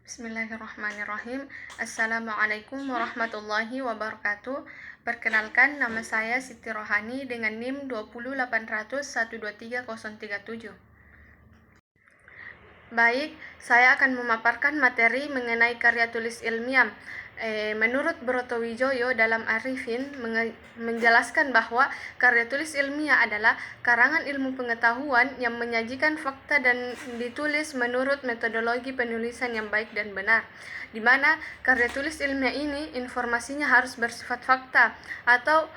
Bismillahirrahmanirrahim. Assalamualaikum warahmatullahi wabarakatuh. Perkenalkan, nama saya Siti Rohani dengan NIM 20800123037. Baik, saya akan memaparkan materi mengenai karya tulis ilmiah. Menurut Broto Wijoyo dalam Arifin menjelaskan bahwa karya tulis ilmiah adalah karangan ilmu pengetahuan yang menyajikan fakta dan ditulis menurut metodologi penulisan yang baik dan benar, di mana karya tulis ilmiah ini informasinya harus bersifat fakta atau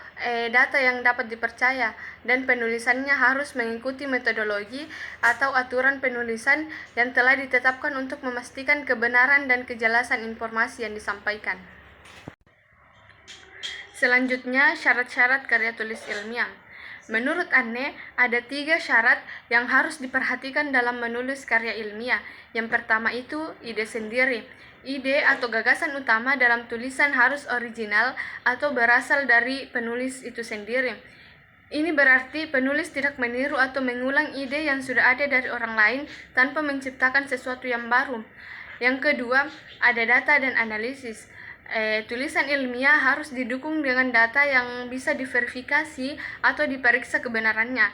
data yang dapat dipercaya, dan penulisannya harus mengikuti metodologi atau aturan penulisan yang telah ditetapkan untuk memastikan kebenaran dan kejelasan informasi yang disampaikan. Selanjutnya, syarat-syarat karya tulis ilmiah. Menurut Anne, ada 3 syarat yang harus diperhatikan dalam menulis karya ilmiah. Yang pertama itu ide sendiri. Ide atau gagasan utama dalam tulisan harus original atau berasal dari penulis itu sendiri. Ini berarti penulis tidak meniru atau mengulang ide yang sudah ada dari orang lain tanpa menciptakan sesuatu yang baru. Yang kedua, ada data dan analisis. Tulisan ilmiah harus didukung dengan data yang bisa diverifikasi atau diperiksa kebenarannya.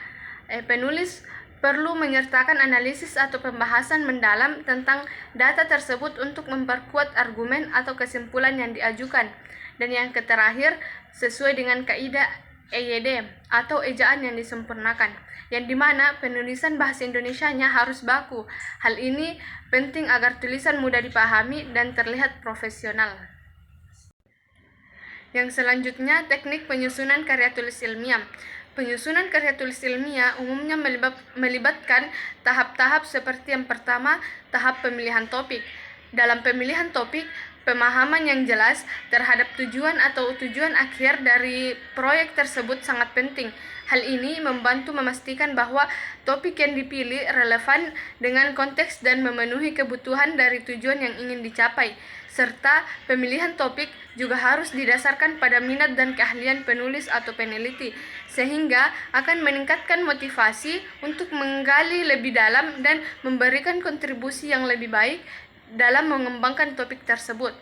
Penulis perlu menyertakan analisis atau pembahasan mendalam tentang data tersebut untuk memperkuat argumen atau kesimpulan yang diajukan. Dan yang terakhir, sesuai dengan kaidah EYD atau ejaan yang disempurnakan, yang dimana penulisan bahasa Indonesianya harus baku. Hal ini penting agar tulisan mudah dipahami dan terlihat profesional. Yang selanjutnya, teknik penyusunan karya tulis ilmiah. Penyusunan karya tulis ilmiah umumnya melibatkan tahap-tahap seperti yang pertama, tahap pemilihan topik. Dalam pemilihan topik, pemahaman yang jelas terhadap tujuan atau tujuan akhir dari proyek tersebut sangat penting. Hal ini membantu memastikan bahwa topik yang dipilih relevan dengan konteks dan memenuhi kebutuhan dari tujuan yang ingin dicapai. Serta pemilihan topik juga harus didasarkan pada minat dan keahlian penulis atau peneliti, sehingga akan meningkatkan motivasi untuk menggali lebih dalam dan memberikan kontribusi yang lebih baik dalam mengembangkan topik tersebut.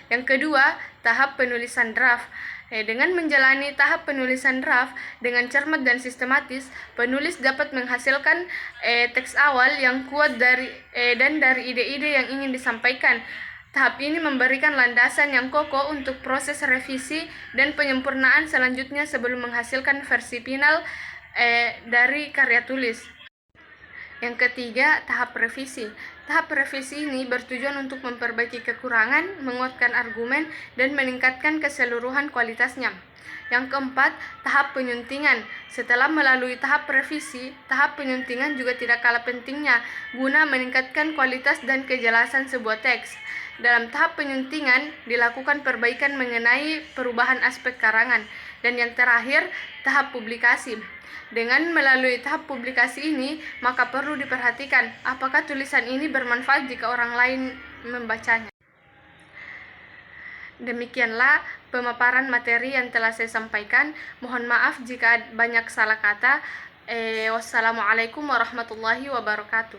Yang kedua, tahap penulisan draft. Dengan menjalani tahap penulisan draft dengan cermat dan sistematis, penulis dapat menghasilkan teks awal yang kuat dari ide-ide yang ingin disampaikan. Tahap ini memberikan landasan yang kokoh untuk proses revisi dan penyempurnaan selanjutnya sebelum menghasilkan versi final dari karya tulis. Yang ketiga, tahap revisi. Tahap revisi ini bertujuan untuk memperbaiki kekurangan, menguatkan argumen, dan meningkatkan keseluruhan kualitasnya. Yang keempat, tahap penyuntingan. Setelah melalui tahap revisi, tahap penyuntingan juga tidak kalah pentingnya guna meningkatkan kualitas dan kejelasan sebuah teks. Dalam tahap penyuntingan, dilakukan perbaikan mengenai perubahan aspek karangan. Dan yang terakhir, tahap publikasi. Dengan melalui tahap publikasi ini, maka perlu diperhatikan apakah tulisan ini bermanfaat jika orang lain membacanya. Demikianlah pemaparan materi yang telah saya sampaikan. Mohon maaf jika banyak salah kata. Wassalamualaikum warahmatullahi wabarakatuh.